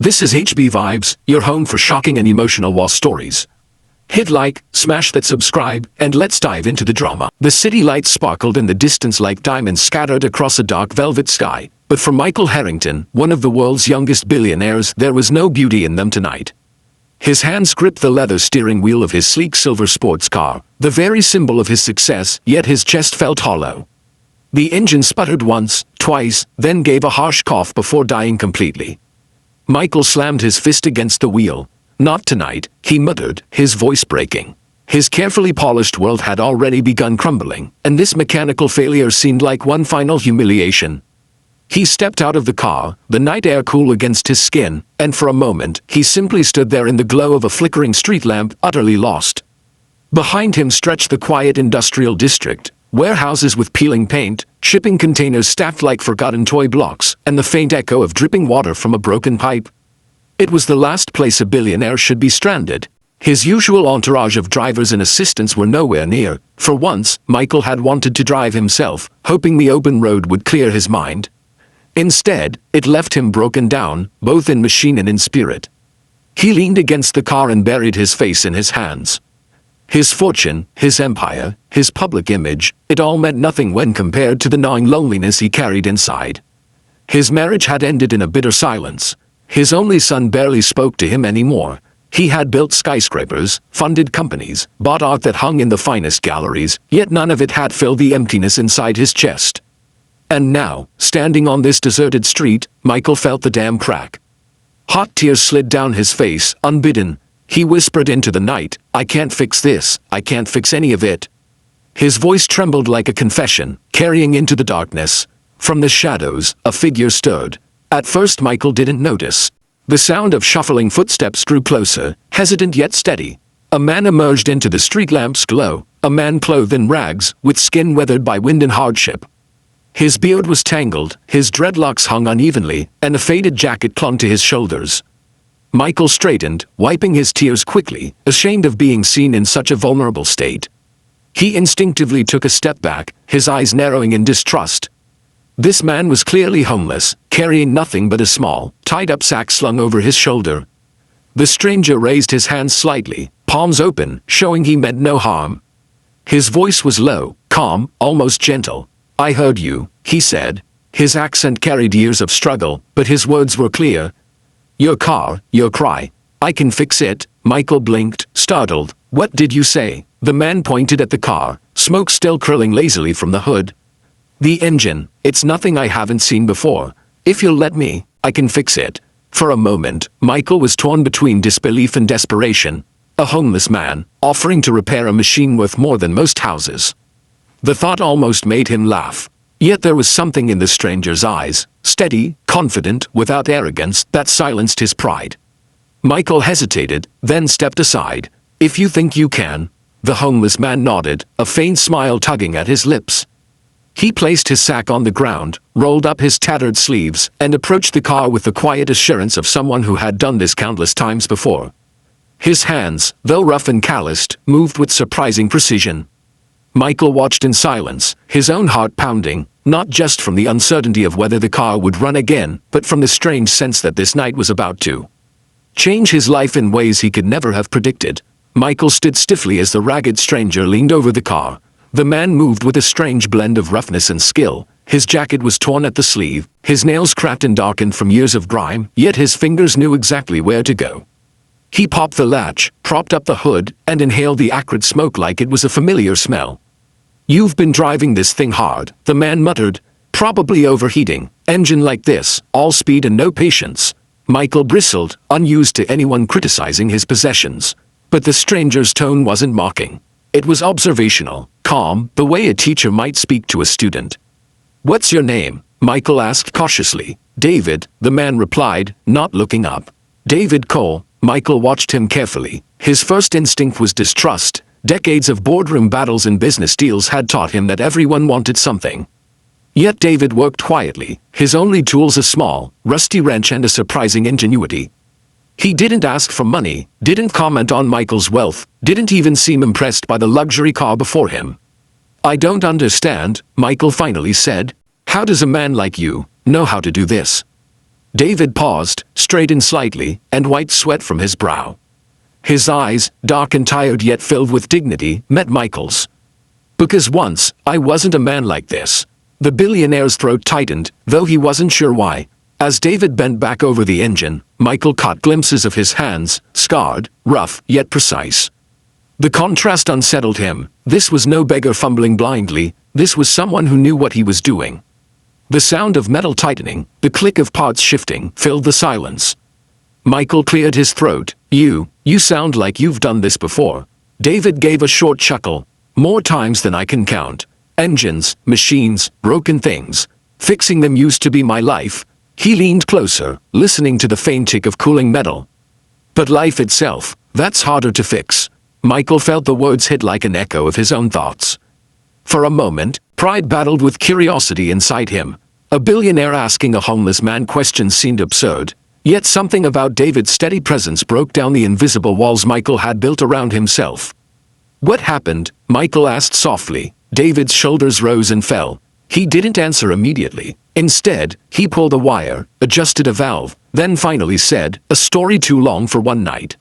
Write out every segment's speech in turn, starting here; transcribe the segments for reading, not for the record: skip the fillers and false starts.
This is HB Vibes, your home for shocking and emotional war stories. Hit like, smash that subscribe, and let's dive into the drama. The city lights sparkled in the distance like diamonds scattered across a dark velvet sky. But for Michael Harrington, one of the world's youngest billionaires, there was no beauty in them tonight. His hands gripped the leather steering wheel of his sleek silver sports car, the very symbol of his success, yet his chest felt hollow. The engine sputtered once, twice, then gave a harsh cough before dying completely. Michael slammed his fist against the wheel. "Not tonight," he muttered, his voice breaking. His carefully polished world had already begun crumbling, and this mechanical failure seemed like one final humiliation. He stepped out of the car, the night air cool against his skin, and for a moment, he simply stood there in the glow of a flickering street lamp, utterly lost. Behind him stretched the quiet industrial district, warehouses with peeling paint, shipping containers stacked like forgotten toy blocks, and the faint echo of dripping water from a broken pipe. It was the last place a billionaire should be stranded. His usual entourage of drivers and assistants were nowhere near. For once, Michael had wanted to drive himself, hoping the open road would clear his mind. Instead, it left him broken down, both in machine and in spirit. He leaned against the car and buried his face in his hands. His fortune, his empire, his public image, it all meant nothing when compared to the gnawing loneliness he carried inside. His marriage had ended in a bitter silence. His only son barely spoke to him anymore. He had built skyscrapers, funded companies, bought art that hung in the finest galleries, yet none of it had filled the emptiness inside his chest. And now, standing on this deserted street, Michael felt the damn crack. Hot tears slid down his face, unbidden. He whispered into the night, "I can't fix this, I can't fix any of it." His voice trembled like a confession, carrying into the darkness. From the shadows, a figure stirred. At first Michael didn't notice. The sound of shuffling footsteps grew closer, hesitant yet steady. A man emerged into the street lamp's glow, a man clothed in rags, with skin weathered by wind and hardship. His beard was tangled, his dreadlocks hung unevenly, and a faded jacket clung to his shoulders. Michael straightened, wiping his tears quickly, ashamed of being seen in such a vulnerable state. He instinctively took a step back, his eyes narrowing in distrust. This man was clearly homeless, carrying nothing but a small, tied-up sack slung over his shoulder. The stranger raised his hands slightly, palms open, showing he meant no harm. His voice was low, calm, almost gentle. "I heard you," he said. His accent carried years of struggle, but his words were clear. "Your car, your cry. I can fix it." Michael blinked, startled. "What did you say?" The man pointed at the car, smoke still curling lazily from the hood. "The engine. It's nothing I haven't seen before. If you'll let me, I can fix it." For a moment, Michael was torn between disbelief and desperation. A homeless man, offering to repair a machine worth more than most houses. The thought almost made him laugh. Yet there was something in the stranger's eyes, steady, confident, without arrogance, that silenced his pride. Michael hesitated, then stepped aside. "If you think you can." The homeless man nodded, a faint smile tugging at his lips. He placed his sack on the ground, rolled up his tattered sleeves, and approached the car with the quiet assurance of someone who had done this countless times before. His hands, though rough and calloused, moved with surprising precision. Michael watched in silence, his own heart pounding, not just from the uncertainty of whether the car would run again, but from the strange sense that this night was about to change his life in ways he could never have predicted. Michael stood stiffly as the ragged stranger leaned over the car. The man moved with a strange blend of roughness and skill. His jacket was torn at the sleeve, his nails cracked and darkened from years of grime, yet his fingers knew exactly where to go. He popped the latch, propped up the hood, and inhaled the acrid smoke like it was a familiar smell. "You've been driving this thing hard," the man muttered. "Probably overheating. Engine like this, all speed and no patience." Michael bristled, unused to anyone criticizing his possessions. But the stranger's tone wasn't mocking. It was observational, calm, the way a teacher might speak to a student. "What's your name?" Michael asked cautiously. "David," the man replied, not looking up. "David Cole." Michael watched him carefully. His first instinct was distrust. Decades of boardroom battles and business deals had taught him that everyone wanted something. Yet David worked quietly, his only tools a small, rusty wrench and a surprising ingenuity. He didn't ask for money, didn't comment on Michael's wealth, didn't even seem impressed by the luxury car before him. "I don't understand," Michael finally said. "How does a man like you know how to do this?" David paused, straightened slightly, and wiped sweat from his brow. His eyes, dark and tired yet filled with dignity, met Michael's. Because once, I wasn't a man like this. The billionaire's throat tightened, though he wasn't sure why. As David bent back over the engine, Michael caught glimpses of his hands, scarred, rough, yet precise. The contrast unsettled him. This was no beggar fumbling blindly, this was someone who knew what he was doing. The sound of metal tightening, the click of parts shifting, filled the silence. Michael cleared his throat. You sound like you've done this before. David gave a short chuckle. More times than I can count. Engines, machines, broken things. Fixing them used to be my life. He leaned closer, listening to the faint tick of cooling metal. But life itself, that's harder to fix. Michael felt the words hit like an echo of his own thoughts. For a moment, pride battled with curiosity inside him. A billionaire asking a homeless man questions seemed absurd. Yet something about David's steady presence broke down the invisible walls Michael had built around himself. What happened? Michael asked softly. David's shoulders rose and fell. He didn't answer immediately. Instead, he pulled a wire, adjusted a valve, then finally said, "A story too long for one night.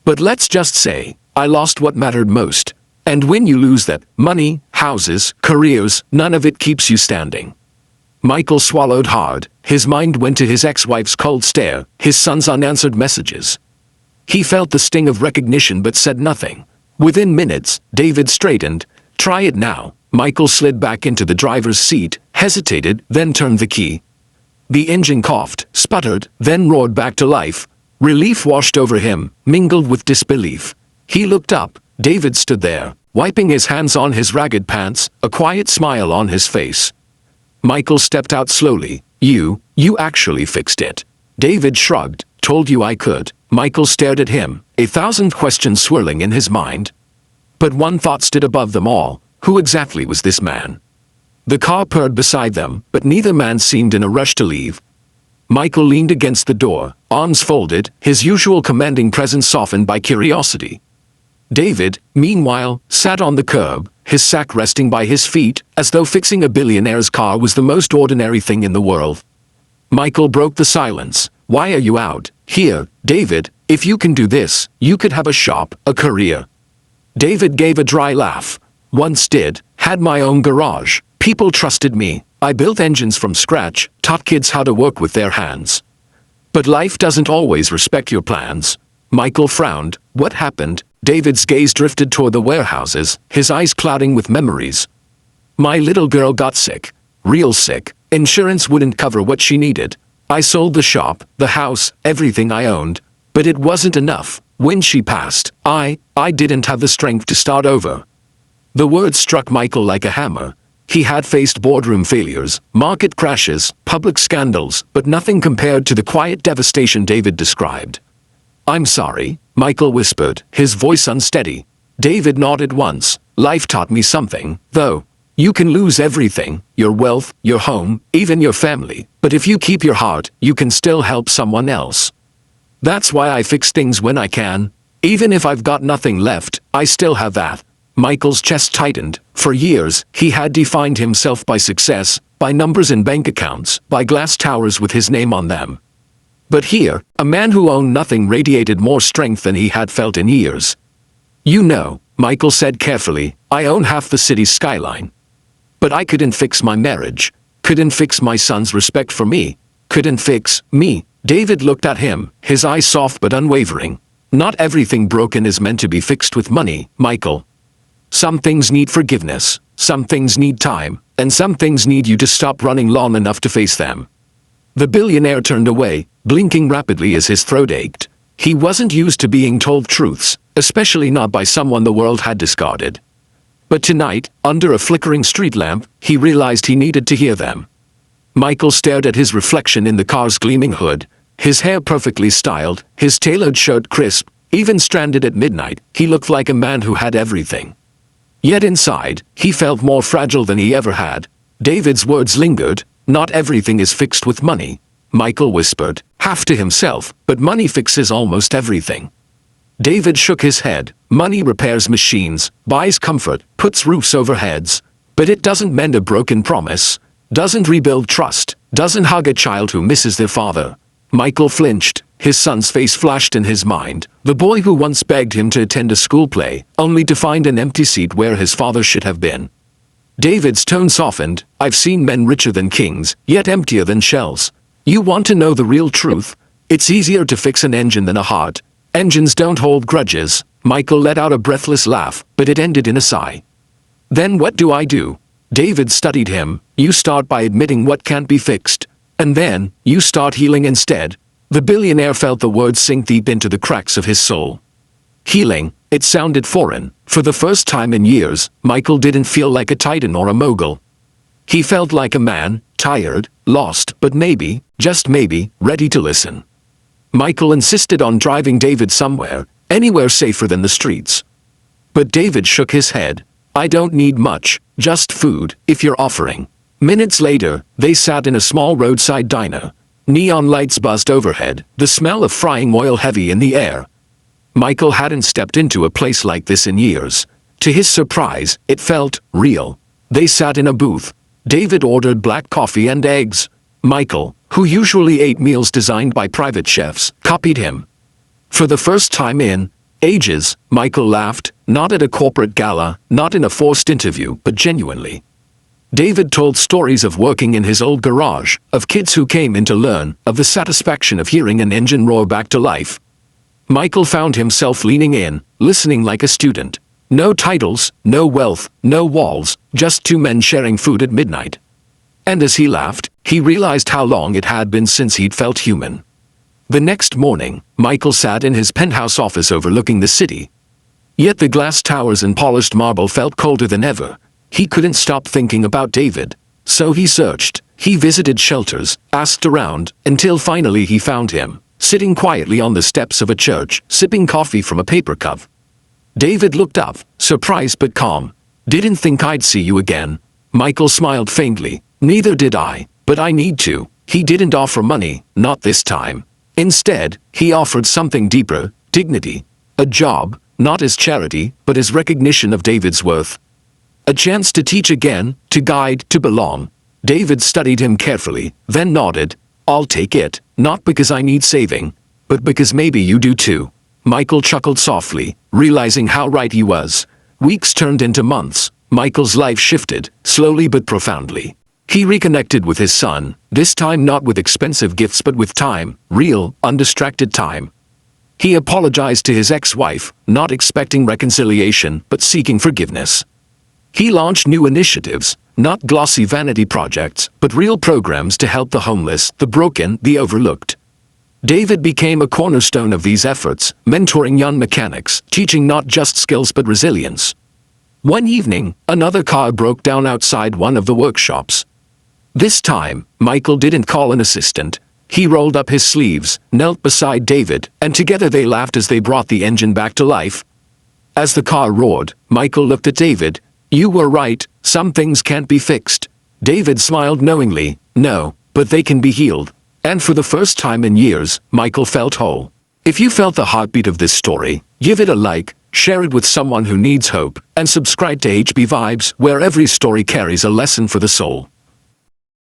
But let's just say, I lost what mattered most. And when you lose that, money, houses, careers, none of it keeps you standing." Michael swallowed hard. His mind went to his ex-wife's cold stare, his son's unanswered messages. He felt the sting of recognition but said nothing. Within minutes, David straightened. "Try it now." Michael slid back into the driver's seat, hesitated, then turned the key. The engine coughed, sputtered, then roared back to life. Relief washed over him, mingled with disbelief. He looked up. David stood there, wiping his hands on his ragged pants, a quiet smile on his face. Michael stepped out slowly. You actually fixed it." David shrugged. "Told you I could." Michael stared at him, a thousand questions swirling in his mind. But one thought stood above them all. Who exactly was this man? The car purred beside them, but neither man seemed in a rush to leave. Michael leaned against the door, arms folded, his usual commanding presence softened by curiosity. David, meanwhile, sat on the curb, his sack resting by his feet, as though fixing a billionaire's car was the most ordinary thing in the world. Michael broke the silence. "Why are you out here, David? If you can do this, you could have a shop, a career." David gave a dry laugh. "Once did, had my own garage. People trusted me. I built engines from scratch, taught kids how to work with their hands. But life doesn't always respect your plans." Michael frowned. "What happened?" David's gaze drifted toward the warehouses, his eyes clouding with memories. "My little girl got sick. Real sick. Insurance wouldn't cover what she needed. I sold the shop, the house, everything I owned. But it wasn't enough. When she passed, I didn't have the strength to start over." The words struck Michael like a hammer. He had faced boardroom failures, market crashes, public scandals, but nothing compared to the quiet devastation David described. "I'm sorry," Michael whispered, his voice unsteady. David nodded once. "Life taught me something, though. You can lose everything, your wealth, your home, even your family, but if you keep your heart, you can still help someone else. That's why I fix things when I can. Even if I've got nothing left, I still have that." Michael's chest tightened. For years, he had defined himself by success, by numbers in bank accounts, by glass towers with his name on them. But here, a man who owned nothing radiated more strength than he had felt in years. "You know," Michael said carefully, "I own half the city's skyline. But I couldn't fix my marriage. Couldn't fix my son's respect for me. Couldn't fix me." David looked at him, his eyes soft but unwavering. "Not everything broken is meant to be fixed with money, Michael. Some things need forgiveness, some things need time, and some things need you to stop running long enough to face them." The billionaire turned away, blinking rapidly as his throat ached. He wasn't used to being told truths, especially not by someone the world had discarded. But tonight, under a flickering street lamp, he realized he needed to hear them. Michael stared at his reflection in the car's gleaming hood, his hair perfectly styled, his tailored shirt crisp. Even stranded at midnight, he looked like a man who had everything. Yet inside, he felt more fragile than he ever had. David's words lingered. "Not everything is fixed with money," Michael whispered, half to himself, "but money fixes almost everything." David shook his head. "Money repairs machines, buys comfort, puts roofs over heads. But it doesn't mend a broken promise, doesn't rebuild trust, doesn't hug a child who misses their father. Michael flinched. His son's face flashed in his mind. The boy who once begged him to attend a school play, only to find an empty seat where his father should have been. David's tone softened. I've seen men richer than kings, yet emptier than shells. You want to know the real truth? It's easier to fix an engine than a heart. Engines don't hold grudges. Michael let out a breathless laugh, but it ended in a sigh. Then what do I do? David studied him. You start by admitting what can't be fixed. And then, you start healing instead. The billionaire felt the words sink deep into the cracks of his soul. Healing, it sounded foreign. For the first time in years, Michael didn't feel like a titan or a mogul. He felt like a man, tired, lost, but maybe, just maybe, ready to listen. Michael insisted on driving David somewhere, anywhere safer than the streets. But David shook his head. I don't need much, just food, if you're offering. Minutes later, they sat in a small roadside diner. Neon lights buzzed overhead, the smell of frying oil heavy in the air. Michael hadn't stepped into a place like this in years. To his surprise, it felt real. They sat in a booth. David ordered black coffee and eggs. Michael, who usually ate meals designed by private chefs, copied him. For the first time in ages, Michael laughed, not at a corporate gala, not in a forced interview, but genuinely. David told stories of working in his old garage, of kids who came in to learn, of the satisfaction of hearing an engine roar back to life. Michael found himself leaning in, listening like a student. No titles, no wealth, no walls, just two men sharing food at midnight. And as he laughed, he realized how long it had been since he'd felt human. The next morning, Michael sat in his penthouse office overlooking the city. Yet the glass towers and polished marble felt colder than ever. He couldn't stop thinking about David. So he searched, he visited shelters, asked around, until finally he found him, sitting quietly on the steps of a church, sipping coffee from a paper cup. David looked up, surprised but calm. Didn't think I'd see you again. Michael smiled faintly. Neither did I, but I need to. He didn't offer money, not this time. Instead, he offered something deeper, dignity. A job, not as charity, but as recognition of David's worth. A chance to teach again, to guide, to belong. David studied him carefully, then nodded. I'll take it, not because I need saving, but because maybe you do too. Michael chuckled softly, realizing how right he was. Weeks turned into months. Michael's life shifted, slowly but profoundly. He reconnected with his son, this time not with expensive gifts but with time, real, undistracted time. He apologized to his ex-wife, not expecting reconciliation but seeking forgiveness. He launched new initiatives, not glossy vanity projects, but real programs to help the homeless, the broken, the overlooked. David became a cornerstone of these efforts, mentoring young mechanics, teaching not just skills but resilience. One evening, another car broke down outside one of the workshops. This time, Michael didn't call an assistant. He rolled up his sleeves, knelt beside David, and together they laughed as they brought the engine back to life. As the car roared, Michael looked at David. You were right, some things can't be fixed. David smiled knowingly. No, but they can be healed. And for the first time in years, Michael felt whole. If you felt the heartbeat of this story, give it a like, share it with someone who needs hope, and subscribe to HB Vibes, where every story carries a lesson for the soul.